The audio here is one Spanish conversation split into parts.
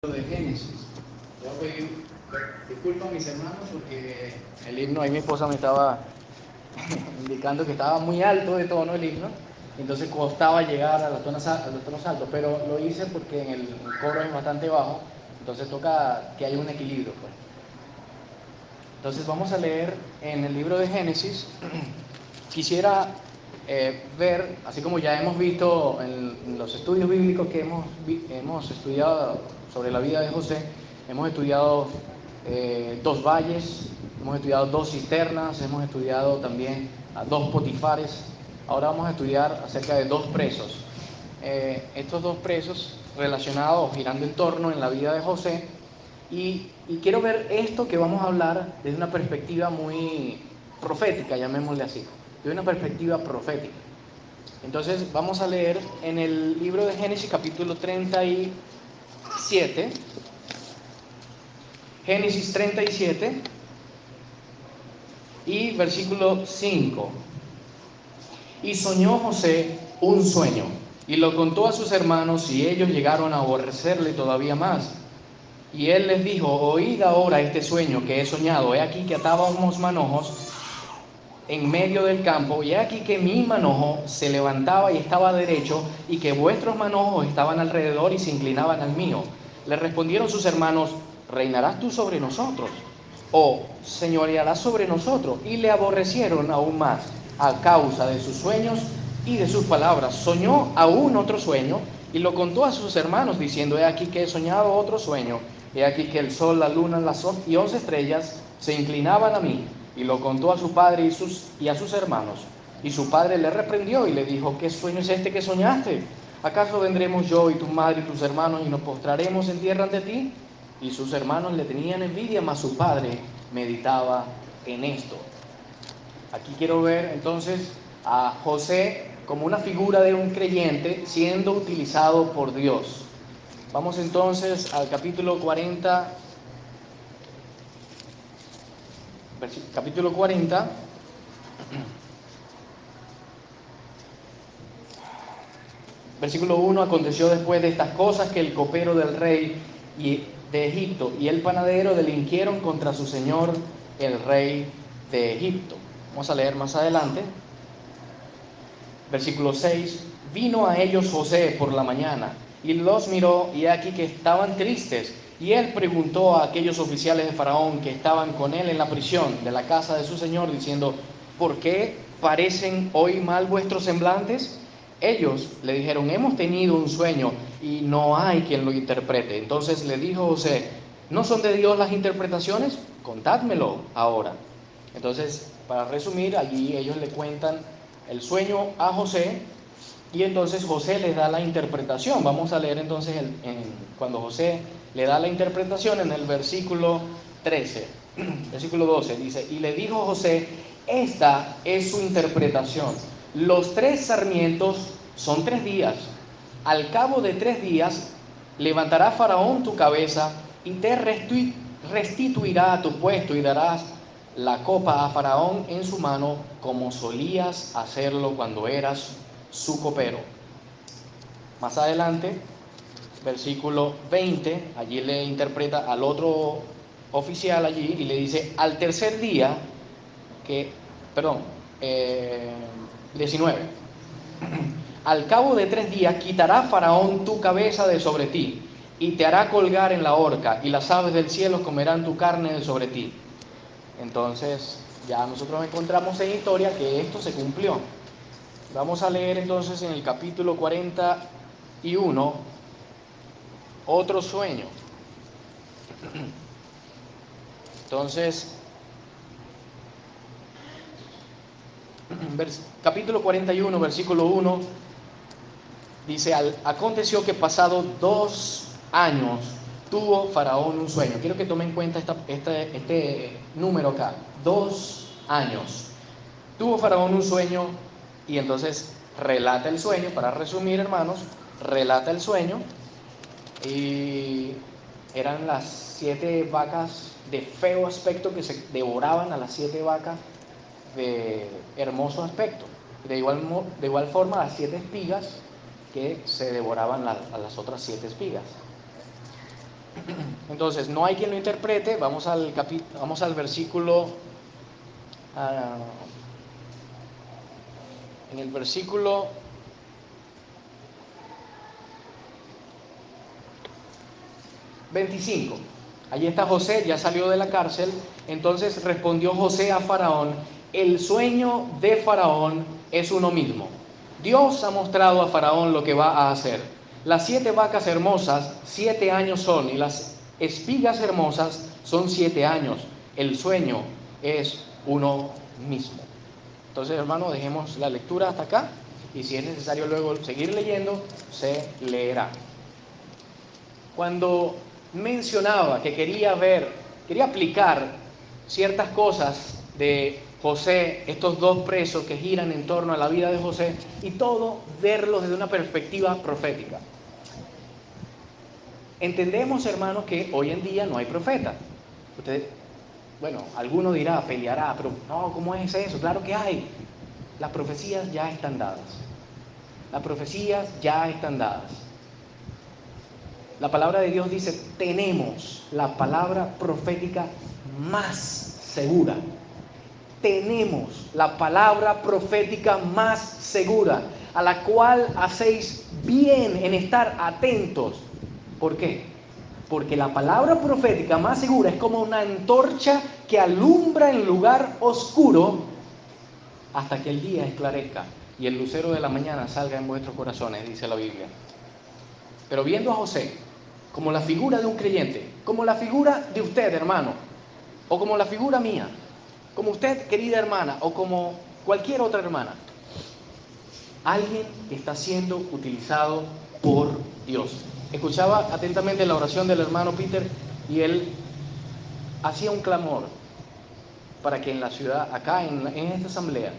de Génesis. Yo voy a pedir disculpas a mis hermanos porque el himno, ahí mi esposa me estaba indicando que estaba muy alto de tono el himno, entonces costaba llegar a los tonos altos, pero lo hice porque en el coro es bastante bajo, entonces toca que haya un equilibrio, pues. Entonces vamos a leer en el libro de Génesis. Quisiera ver, así como ya hemos visto en los estudios bíblicos que hemos estudiado sobre la vida de José, hemos estudiado dos valles, hemos estudiado dos cisternas, hemos estudiado también a dos potifares. Ahora vamos a estudiar acerca de dos presos. Estos dos presos relacionados, girando en torno en la vida de José, y quiero ver esto que vamos a hablar desde una perspectiva muy profética, llamémosle así, de una perspectiva profética. Entonces vamos a leer en el libro de Génesis capítulo 37, Génesis 37 y versículo 5. Y soñó José un sueño, y lo contó a sus hermanos, y ellos llegaron a aborrecerle todavía más. Y él les dijo: oíd ahora este sueño que he soñado. He aquí que atábamos manojos en medio del campo, y he aquí que mi manojo se levantaba y estaba derecho, y que vuestros manojos estaban alrededor y se inclinaban al mío. Le respondieron sus hermanos: ¿reinarás tú sobre nosotros? ¿O señorearás sobre nosotros? Y le aborrecieron aún más a causa de sus sueños y de sus palabras. Soñó aún otro sueño y lo contó a sus hermanos, diciendo: he aquí que he soñado otro sueño. He aquí que el sol, la luna y 11 estrellas se inclinaban a mí. Y lo contó a su padre y a sus hermanos. Y su padre le reprendió y le dijo: ¿qué sueño es este que soñaste? ¿Acaso vendremos yo y tu madre y tus hermanos y nos postraremos en tierra ante ti? Y sus hermanos le tenían envidia, mas su padre meditaba en esto. Aquí quiero ver entonces a José como una figura de un creyente siendo utilizado por Dios. Vamos entonces al capítulo 40, versículo 1. Aconteció después de estas cosas que el copero del rey de Egipto y el panadero delinquieron contra su señor el rey de Egipto. Vamos a leer más adelante. Versículo 6. Vino a ellos José por la mañana y los miró, y aquí que estaban tristes. Y él preguntó a aquellos oficiales de Faraón que estaban con él en la prisión de la casa de su señor, diciendo: ¿por qué parecen hoy mal vuestros semblantes? Ellos le dijeron: hemos tenido un sueño y no hay quien lo interprete. Entonces le dijo José: ¿no son de Dios las interpretaciones? Contádmelo ahora. Entonces, para resumir, allí ellos le cuentan el sueño a José, y entonces José les da la interpretación. Vamos a leer entonces cuando José le da la interpretación en el versículo 13, versículo 12, dice: y le dijo José: esta es su interpretación. Los 3 sarmientos son 3 días. Al cabo de 3 días levantará Faraón tu cabeza y te restituirá a tu puesto, y darás la copa a Faraón en su mano, como solías hacerlo cuando eras su copero. Más adelante, versículo 20, allí le interpreta al otro oficial allí y le dice: al tercer día, 19, al cabo de 3 días quitará Faraón tu cabeza de sobre ti, y te hará colgar en la horca, y las aves del cielo comerán tu carne de sobre ti. Entonces, ya nosotros encontramos en historia que esto se cumplió. Vamos a leer entonces en el capítulo 41 otro sueño. Entonces, capítulo 41, versículo 1, dice: aconteció que pasado 2 años tuvo Faraón un sueño. Quiero que tomen en cuenta este número acá: 2 años. Tuvo Faraón un sueño, y entonces relata el sueño. Para resumir, hermanos, relata el sueño, y eran las 7 vacas de feo aspecto que se devoraban a las 7 vacas de hermoso aspecto. De igual forma, las 7 espigas que se devoraban a las otras 7 espigas. Entonces, no hay quien lo interprete. Vamos al versículo, en el versículo 25. Allí está José, ya salió de la cárcel. Entonces respondió José a Faraón: el sueño de Faraón es uno mismo. Dios ha mostrado a Faraón lo que va a hacer. Las 7 vacas hermosas 7 años son, y las espigas hermosas son 7 años. El sueño es uno mismo. Entonces, hermano, dejemos la lectura hasta acá, y si es necesario luego seguir leyendo, se leerá. Cuando mencionaba que quería aplicar ciertas cosas de José, estos 2 presos que giran en torno a la vida de José, y todo verlos desde una perspectiva profética. Entendemos, hermanos, que hoy en día no hay profeta. Alguno dirá, peleará, pero no, ¿cómo es eso? Claro que hay. Las profecías ya están dadas. Las profecías ya están dadas. La palabra de Dios dice: tenemos la palabra profética más segura. Tenemos la palabra profética más segura, a la cual hacéis bien en estar atentos. ¿Por qué? Porque la palabra profética más segura es como una antorcha que alumbra en lugar oscuro hasta que el día esclarezca y el lucero de la mañana salga en vuestros corazones, dice la Biblia. Pero viendo a José como la figura de un creyente, como la figura de usted, hermano, o como la figura mía, como usted, querida hermana, o como cualquier otra hermana, alguien que está siendo utilizado por Dios. Escuchaba atentamente la oración del hermano Peter, y él hacía un clamor para que en la ciudad, acá en esta asamblea,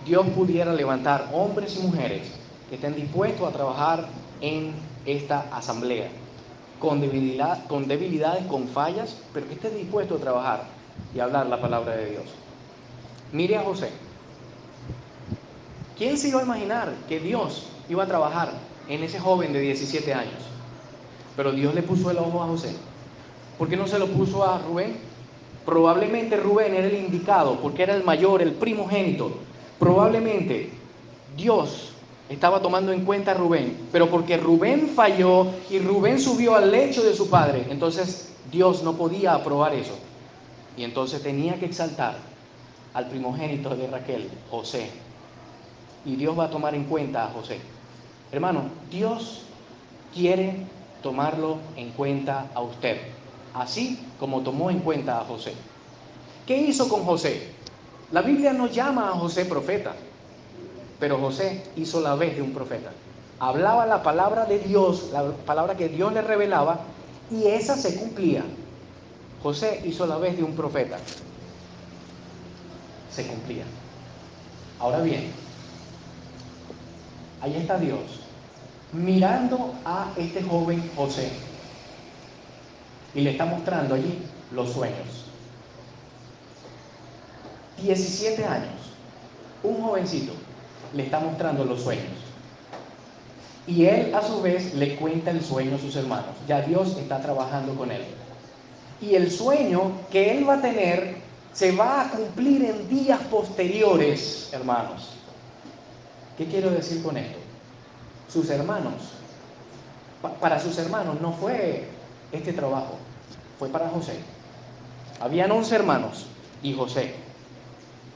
Dios pudiera levantar hombres y mujeres que estén dispuestos a trabajar en esta asamblea, con debilidades, con fallas, pero que estén dispuestos a trabajar y hablar la palabra de Dios. Mire a José. ¿Quién se iba a imaginar que Dios iba a trabajar en ese joven de 17 años? Pero Dios le puso el ojo a José. ¿Por qué no se lo puso a Rubén? Probablemente Rubén era el indicado, porque era el mayor, el primogénito. Probablemente Dios estaba tomando en cuenta a Rubén, pero porque Rubén falló y Rubén subió al lecho de su padre, entonces Dios no podía aprobar eso. Y entonces tenía que exaltar al primogénito de Raquel, José. Y Dios va a tomar en cuenta a José. Hermano, Dios quiere tomarlo en cuenta a usted, así como tomó en cuenta a José. ¿Qué hizo con José? La Biblia no llama a José profeta, pero José hizo la vez de un profeta. Hablaba la palabra de Dios, la palabra que Dios le revelaba, y esa se cumplía. José hizo la vez de un profeta. Se cumplía. Ahora bien, ahí está Dios, mirando a este joven José, y le está mostrando allí los sueños. 17 años, un jovencito, le está mostrando los sueños. Y él a su vez le cuenta el sueño a sus hermanos. Ya Dios está trabajando con él. Y el sueño que él va a tener se va a cumplir en días posteriores, hermanos. ¿Qué quiero decir con esto? Sus hermanos, para sus hermanos no fue este trabajo, fue para José. Habían 11 hermanos y José.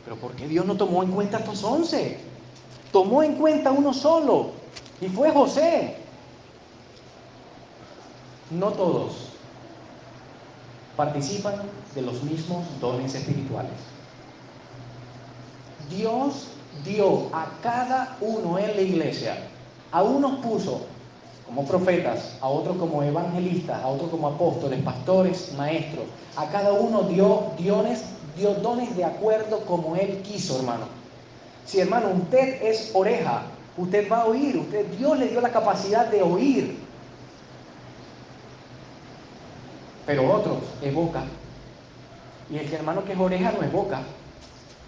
Pero ¿por qué Dios no tomó en cuenta a estos 11? Tomó en cuenta uno solo, y fue José. No todos participan de los mismos dones espirituales. Dios dio a cada uno en la iglesia, a unos puso como profetas, a otros como evangelistas, a otros como apóstoles, pastores, maestros. A cada uno dio dones de acuerdo como Él quiso, hermano. Si, hermano, usted es oreja, usted va a oír. Dios le dio la capacidad de oír. Pero otros es boca. Y el hermano que es oreja no es boca.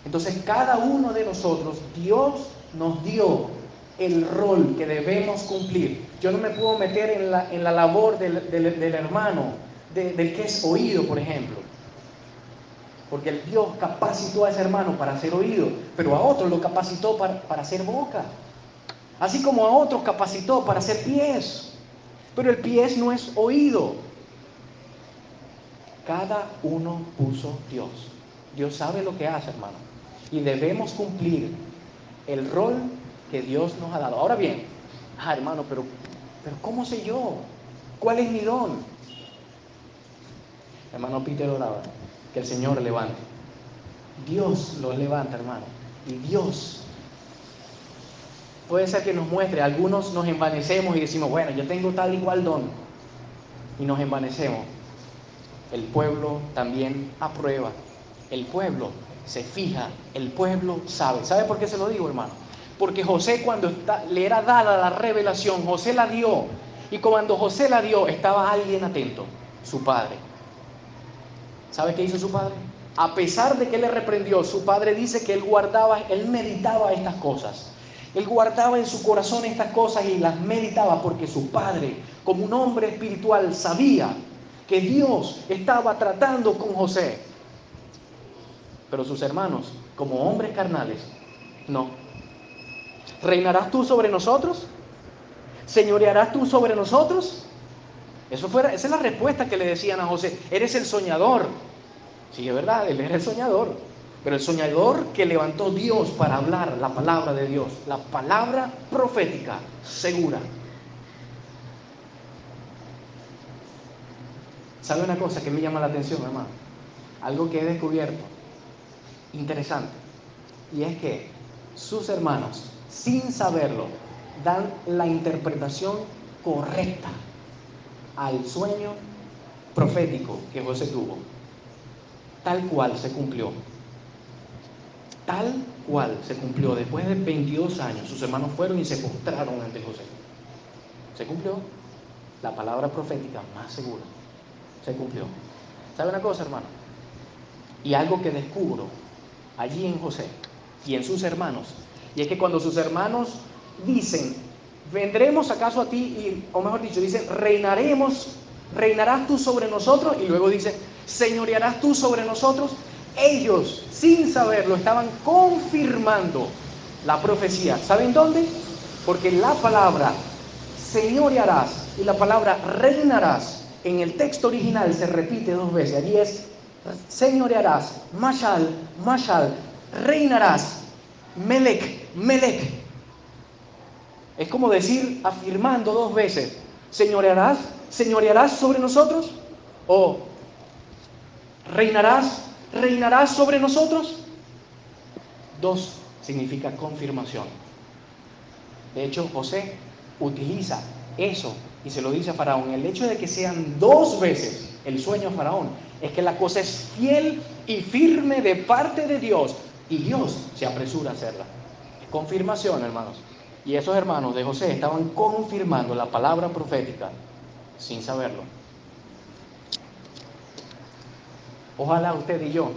Entonces, cada uno de nosotros, Dios nos dio el rol que debemos cumplir. Yo no me puedo meter en la labor del hermano del que es oído, por ejemplo. Porque el Dios capacitó a ese hermano para ser oído, pero a otro lo capacitó para ser boca. Así como a otros capacitó para ser pies. Pero el pies no es oído. Cada uno puso Dios. Dios sabe lo que hace, hermano. Y debemos cumplir el rol que Dios nos ha dado. Ahora bien, hermano, pero ¿cómo sé yo? ¿Cuál es mi don? Hermano Peter oraba que el Señor levante. Dios lo levanta, hermano. Y Dios puede ser que nos muestre. Algunos nos envanecemos y decimos, bueno, yo tengo tal y cual don. Y nos envanecemos. El pueblo también aprueba. El pueblo se fija. El pueblo sabe. ¿Sabe por qué se lo digo, hermano? Porque José, cuando le era dada la revelación, José la dio. Y cuando José la dio, estaba alguien atento, su padre. ¿Sabe qué hizo su padre? A pesar de que le reprendió, su padre dice que él meditaba estas cosas. Él guardaba en su corazón estas cosas y las meditaba porque su padre, como un hombre espiritual, sabía que Dios estaba tratando con José. Pero sus hermanos, como hombres carnales, no. ¿Reinarás tú sobre nosotros? ¿Señorearás tú sobre nosotros? Esa es la respuesta que le decían a José. Eres el soñador. Sí, es verdad, él era el soñador. Pero el soñador que levantó Dios para hablar la palabra de Dios, la palabra profética, segura. ¿Sabe una cosa que me llama la atención, hermano? Algo que he descubierto, interesante. Y es que sus hermanos, sin saberlo, dan la interpretación correcta al sueño profético que José tuvo. Tal cual se cumplió. Tal cual se cumplió. Después de 22 años, sus hermanos fueron y se postraron ante José. Se cumplió la palabra profética más segura. Se cumplió. ¿Sabe una cosa, hermano? Y algo que descubro allí en José y en sus hermanos, y es que cuando sus hermanos dicen, ¿vendremos acaso a ti? O mejor dicho, dicen, reinarás tú sobre nosotros, y luego dice, ¿señorearás tú sobre nosotros? Ellos, sin saberlo, estaban confirmando la profecía. ¿Saben dónde? Porque la palabra señorearás y la palabra reinarás en el texto original se repite 2 veces. Allí es señorearás, mashal, reinarás, melech. Es como decir, afirmando 2 veces, señorearás sobre nosotros, o reinarás sobre nosotros. 2 significa confirmación. De hecho, José utiliza eso y se lo dice a Faraón. El hecho de que sean 2 veces el sueño a Faraón es que la cosa es fiel y firme de parte de Dios, y Dios se apresura a hacerla. Confirmación, hermanos. Y esos hermanos de José estaban confirmando la palabra profética sin saberlo. Ojalá usted y yo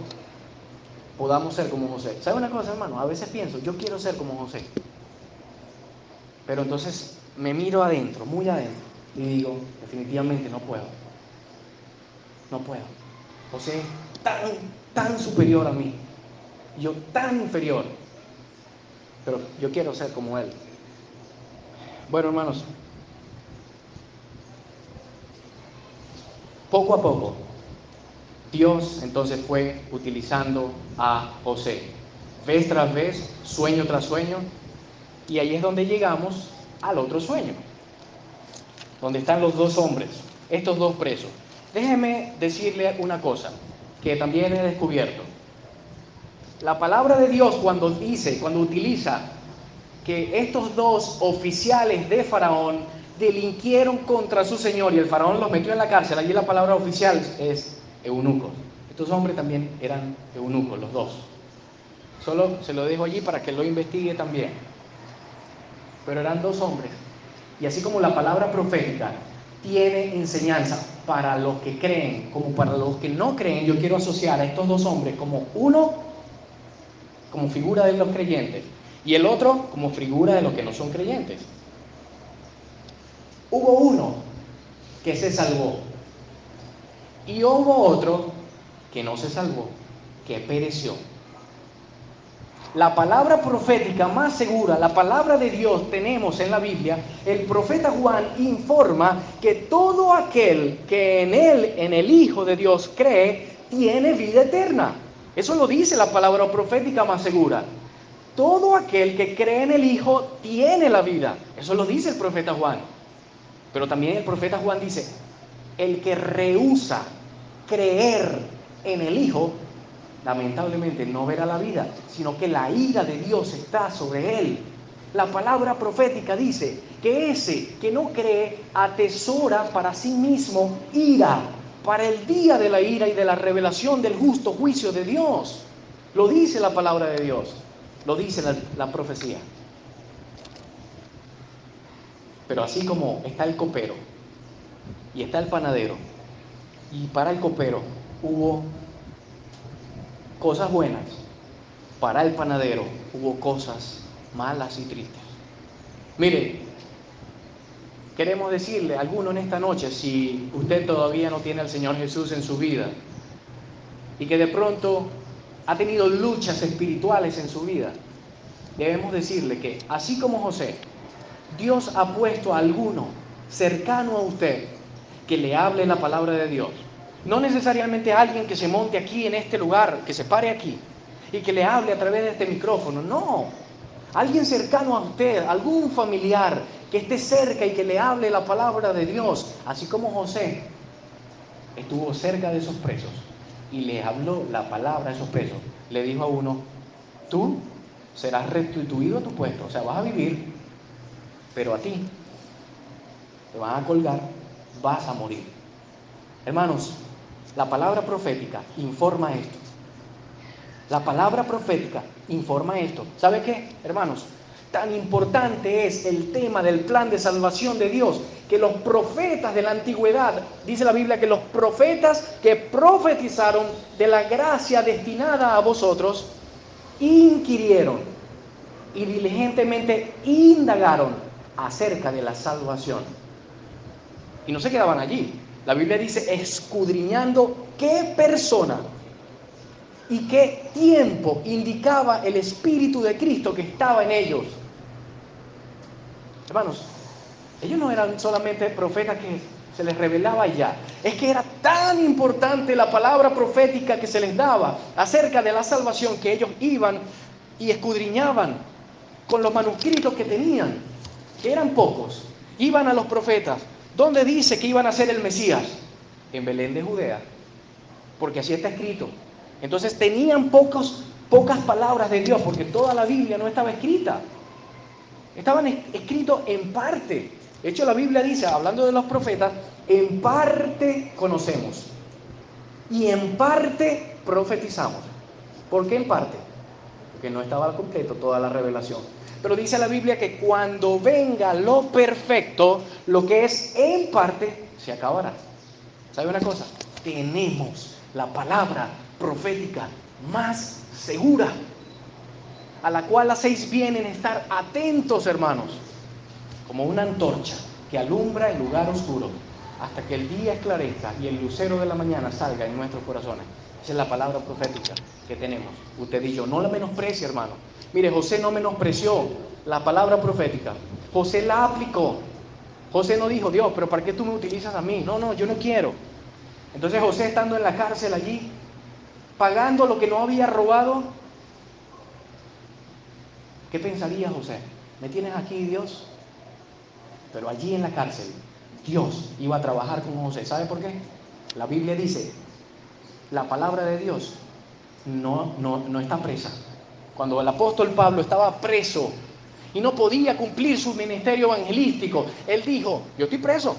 podamos ser como José. ¿Sabe una cosa, hermano? A veces pienso, yo quiero ser como José. Pero entonces me miro adentro, muy adentro, y digo, definitivamente no puedo. No puedo. José es tan superior a mí. Yo tan inferior. Pero yo quiero ser como él. Bueno, hermanos, poco a poco, Dios entonces fue utilizando a José. Vez tras vez, sueño tras sueño, y ahí es donde llegamos al otro sueño, donde están los 2 hombres, estos 2 presos. Déjeme decirle una cosa que también he descubierto. La palabra de Dios cuando utiliza que estos 2 oficiales de Faraón delinquieron contra su señor y el Faraón los metió en la cárcel, allí la palabra oficial es eunucos. Estos hombres también eran eunucos, los 2. Solo se lo dejo allí para que lo investigue también. Pero eran 2 hombres. Y así como la palabra profética tiene enseñanza para los que creen como para los que no creen, yo quiero asociar a estos 2 hombres como uno como figura de los creyentes y el otro como figura de los que no son creyentes. Hubo uno que se salvó Y hubo otro que no se salvó, que pereció. La palabra profética más segura, la palabra de Dios tenemos en la Biblia, el profeta Juan informa que todo aquel que en él, en el Hijo de Dios cree, tiene vida eterna. Eso lo dice la palabra profética más segura. Todo aquel que cree en el Hijo tiene la vida. Eso lo dice el profeta Juan. Pero también el profeta Juan dice, el que rehúsa creer en el Hijo, lamentablemente no verá la vida, sino que la ira de Dios está sobre él. La palabra profética dice que ese que no cree atesora para sí mismo ira, para el día de la ira y de la revelación del justo juicio de Dios. Lo dice la palabra de Dios, lo dice la profecía. Pero así como está el copero y está el panadero, y para el copero hubo cosas buenas, para el panadero hubo cosas malas y tristes. Mire, queremos decirle a alguno en esta noche, si usted todavía no tiene al Señor Jesús en su vida y que de pronto ha tenido luchas espirituales en su vida, debemos decirle que así como José, Dios ha puesto a alguno cercano a usted que le hable la palabra de Dios. No necesariamente alguien que se monte aquí en este lugar, que se pare aquí y que le hable a través de este micrófono. No, alguien cercano a usted, algún familiar que esté cerca y que le hable la palabra de Dios. Así como José estuvo cerca de esos presos y le habló la palabra a esos presos. Le dijo a uno, tú serás restituido a tu puesto, o sea, vas a vivir, pero a ti te van a colgar, vas a morir. Hermanos, la palabra profética informa esto. La palabra profética informa esto. ¿Sabe qué, hermanos? Tan importante es el tema del plan de salvación de Dios, que los profetas de la antigüedad, dice la Biblia, que los profetas que profetizaron de la gracia destinada a vosotros, inquirieron y diligentemente indagaron acerca de la salvación. Y no se quedaban allí. La Biblia dice, escudriñando qué persona y qué tiempo indicaba el Espíritu de Cristo que estaba en ellos. Hermanos, ellos no eran solamente profetas que se les revelaba ya. Es que era tan importante la palabra profética que se les daba acerca de la salvación, que ellos iban y escudriñaban con los manuscritos que tenían, que eran pocos. Iban a los profetas. ¿Dónde dice que iban a ser el Mesías? En Belén de Judea, porque así está escrito. Entonces tenían pocas palabras de Dios, porque toda la Biblia no estaba escrita. Estaban escritos en parte. De hecho, la Biblia dice, hablando de los profetas, en parte conocemos y en parte profetizamos. ¿Por qué en parte? Porque no estaba al completo toda la revelación. Pero dice la Biblia que cuando venga lo perfecto, lo que es en parte, se acabará. ¿Sabe una cosa? Tenemos la palabra profética más segura, a la cual hacéis bien en estar atentos, hermanos, como una antorcha que alumbra el lugar oscuro, hasta que el día esclarezca y el lucero de la mañana salga en nuestros corazones. Esa es la palabra profética que tenemos, usted y yo. No la menosprecie, hermano. Mire, José no menospreció la palabra profética. José la aplicó. José no dijo, Dios, pero ¿para qué tú me utilizas a mí? No, yo no quiero. Entonces José, estando en la cárcel allí, pagando lo que no había robado, ¿qué pensaría José? ¿Me tienes aquí, Dios? Pero allí en la cárcel, Dios iba a trabajar con José. ¿Sabe por qué? La Biblia dice, la palabra de Dios no está presa. Cuando el apóstol Pablo estaba preso y no podía cumplir su ministerio evangelístico, él dijo, yo estoy preso,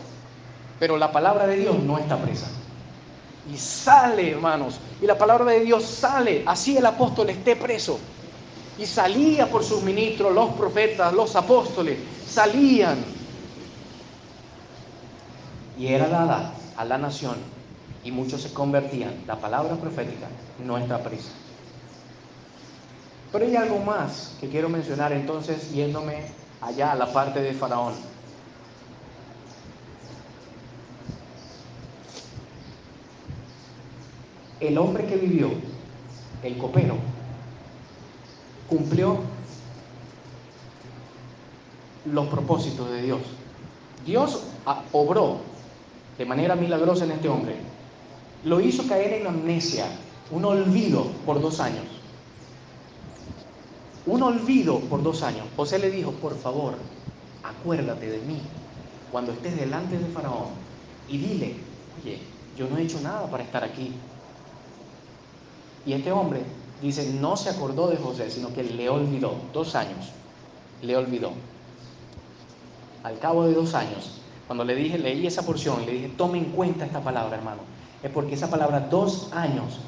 pero la palabra de Dios no está presa. Y sale, hermanos, y la palabra de Dios sale, así el apóstol esté preso. Y salía por sus ministros, los profetas, los apóstoles, salían. Y era dada a la nación, y muchos se convertían. La palabra profética no está presa. Pero hay algo más que quiero mencionar entonces, yéndome allá a la parte de Faraón. el hombre que vivió, el copero, cumplió los propósitos de Dios. Dios obró de manera milagrosa en este hombre. Lo hizo caer en amnesia, un olvido por 2 años. Un olvido por 2 años. José le dijo, por favor, acuérdate de mí cuando estés delante de Faraón y dile, oye, yo no he hecho nada para estar aquí. Y este hombre dice, no se acordó de José, sino que le olvidó. 2 años, le olvidó. Al cabo de 2 años, cuando leí esa porción, le dije, tome en cuenta esta palabra, hermano. Es porque esa palabra 2 años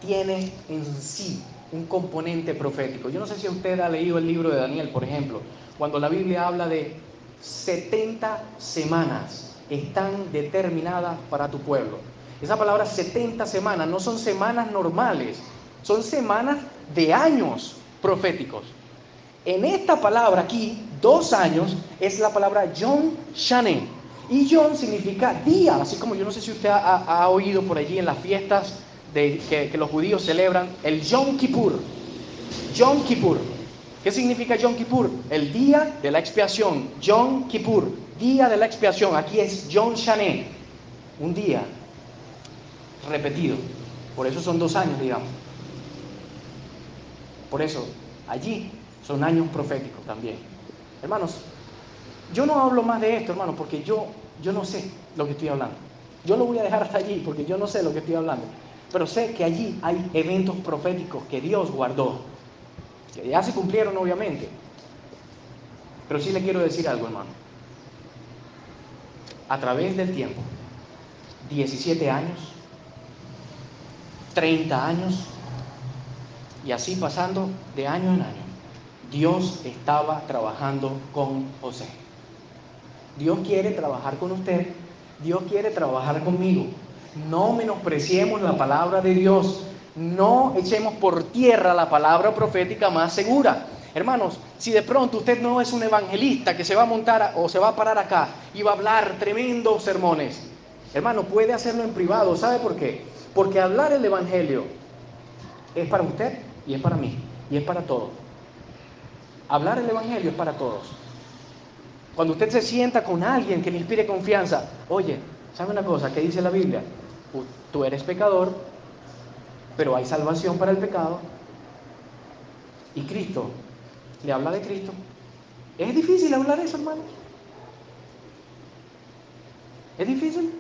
tiene en sí un componente profético. Yo no sé si usted ha leído el libro de Daniel, por ejemplo, cuando la Biblia habla de 70 semanas están determinadas para tu pueblo. Esa palabra 70 semanas no son semanas normales, son semanas de años proféticos. En esta palabra aquí, 2 años, es la palabra Yom Shané. Y Yom significa día, así como yo no sé si usted ha oído por allí en las fiestas que los judíos celebran, el Yom Kippur. Yom Kippur. ¿Qué significa Yom Kippur? El día de la expiación. Yom Kippur, día de la expiación. Aquí es Yom Shané, un día repetido. Por eso son 2 años, digamos. Por eso, allí son años proféticos también. Hermanos, yo no hablo más de esto, hermanos, porque yo no sé lo que estoy hablando. Yo lo voy a dejar hasta allí porque yo no sé lo que estoy hablando. Pero sé que allí hay eventos proféticos que Dios guardó, que ya se cumplieron obviamente. Pero sí le quiero decir algo, hermano. A través del tiempo, 17 años, 30 años, y así pasando de año en año, Dios estaba trabajando con José. Dios quiere trabajar con usted, Dios quiere trabajar conmigo. No menospreciemos la palabra de Dios, no echemos por tierra la palabra profética más segura. Hermanos, si de pronto usted no es un evangelista que se va a montar o se va a parar acá y va a hablar tremendos sermones, hermano, puede hacerlo en privado. ¿Sabe por qué? Porque hablar el evangelio es para usted y es para mí y es para todos. Hablar el evangelio es para todos. Cuando usted se sienta con alguien que le inspire confianza, oye, ¿sabe una cosa? ¿Qué dice la Biblia? Tú eres pecador, pero hay salvación para el pecado. Y Cristo, le habla de Cristo. ¿Es difícil hablar eso, hermanos? ¿Es difícil?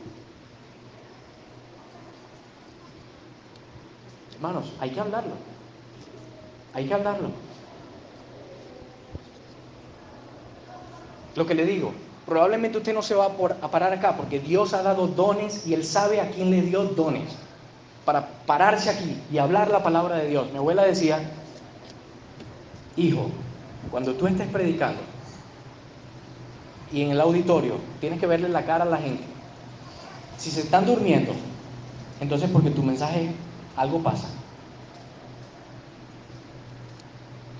Hermanos, hay que hablarlo. Hay que hablarlo. Lo que le digo, probablemente usted no se va a parar acá porque Dios ha dado dones y Él sabe a quién le dio dones para pararse aquí y hablar la palabra de Dios. Mi abuela decía, hijo, cuando tú estés predicando y en el auditorio tienes que verle la cara a la gente, si se están durmiendo, entonces porque tu mensaje algo pasa.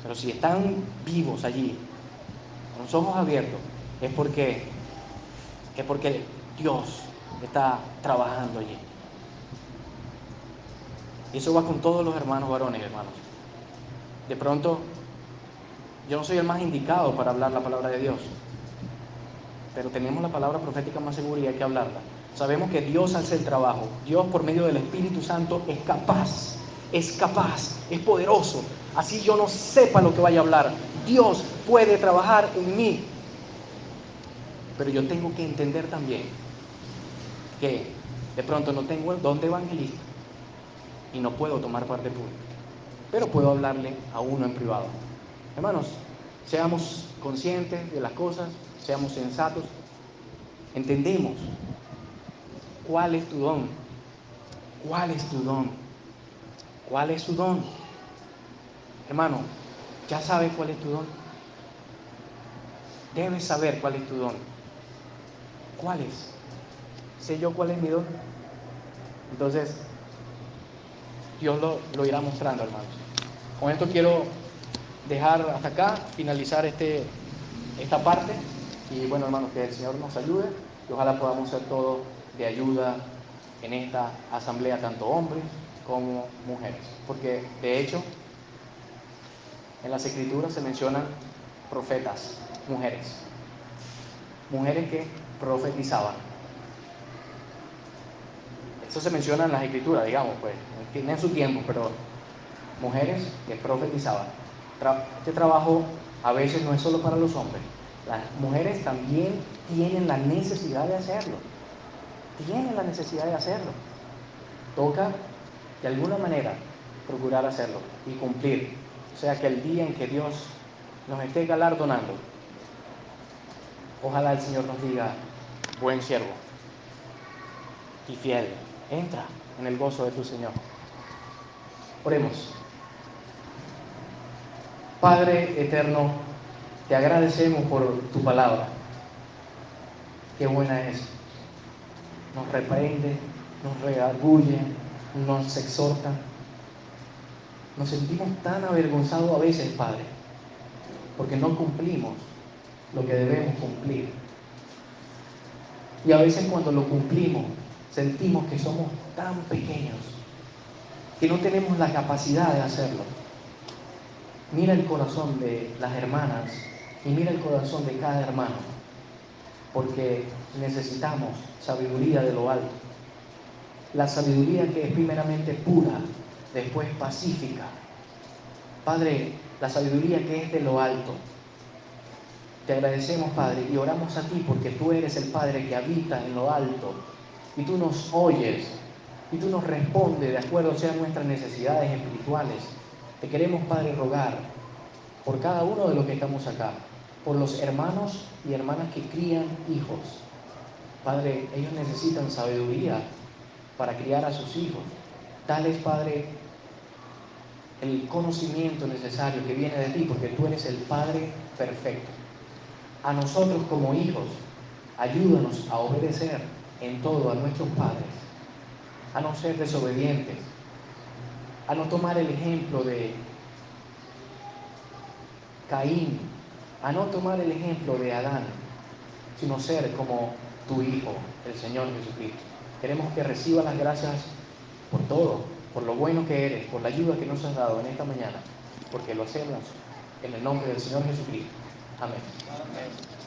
Pero si están vivos allí, con los ojos abiertos, es porque Dios está trabajando allí. Y eso va con todos los hermanos varones, hermanos. De pronto, yo no soy el más indicado para hablar la palabra de Dios, pero tenemos la palabra profética más segura y hay que hablarla. Sabemos que Dios hace el trabajo. Dios, por medio del Espíritu Santo, es capaz, es poderoso. Así yo no sepa lo que vaya a hablar, Dios puede trabajar en mí. Pero yo tengo que entender también que de pronto no tengo el don de evangelista y no puedo tomar parte pública, pero puedo hablarle a uno en privado. Hermanos, seamos conscientes de las cosas, seamos sensatos, entendemos cuál es tu don, cuál es tu don, cuál es su don. Hermano, ¿ya sabes cuál es tu don? Debes saber cuál es tu don. ¿Cuál es? ¿Sé yo cuál es mi don? Entonces, Dios lo irá mostrando, hermanos. Con esto quiero dejar hasta acá, finalizar esta parte. Y bueno, hermanos, que el Señor nos ayude y ojalá podamos ser todos de ayuda en esta asamblea, tanto hombres como mujeres. Porque de hecho, en las Escrituras se mencionan profetas, mujeres. Mujeres que profetizaban. Eso se menciona en las Escrituras, digamos, pues, tienen su tiempo, pero mujeres que profetizaban. Este trabajo a veces no es solo para los hombres. Las mujeres también tienen la necesidad de hacerlo. Tienen la necesidad de hacerlo. Toca, de alguna manera, procurar hacerlo y cumplir. O sea, que el día en que Dios nos esté galardonando, ojalá el Señor nos diga: buen siervo y fiel, entra en el gozo de tu Señor. Oremos. Padre eterno, te agradecemos por tu palabra. Qué buena es. Nos reprende, nos redarguye, nos exhorta. Nos sentimos tan avergonzados a veces, Padre, porque no cumplimos lo que debemos cumplir. Y a veces cuando lo cumplimos, sentimos que somos tan pequeños, que no tenemos la capacidad de hacerlo. Mira el corazón de las hermanas y mira el corazón de cada hermano, porque necesitamos sabiduría de lo alto. La sabiduría que es primeramente pura, después pacífica. Padre, la sabiduría que es de lo alto. Te agradecemos, Padre, y oramos a ti porque tú eres el Padre que habita en lo alto y tú nos oyes y tú nos respondes de acuerdo sean nuestras necesidades espirituales. Te queremos, Padre, rogar por cada uno de los que estamos acá, por los hermanos y hermanas que crían hijos. Padre, ellos necesitan sabiduría para criar a sus hijos. Dales, Padre, el conocimiento necesario que viene de ti, porque tú eres el Padre perfecto. A nosotros como hijos, ayúdanos a obedecer en todo a nuestros padres, a no ser desobedientes, a no tomar el ejemplo de Caín, a no tomar el ejemplo de Adán, sino ser como tu Hijo, el Señor Jesucristo. Queremos que recibas las gracias por todo, por lo bueno que eres, por la ayuda que nos has dado en esta mañana, porque lo hacemos en el nombre del Señor Jesucristo. Amén. Amén.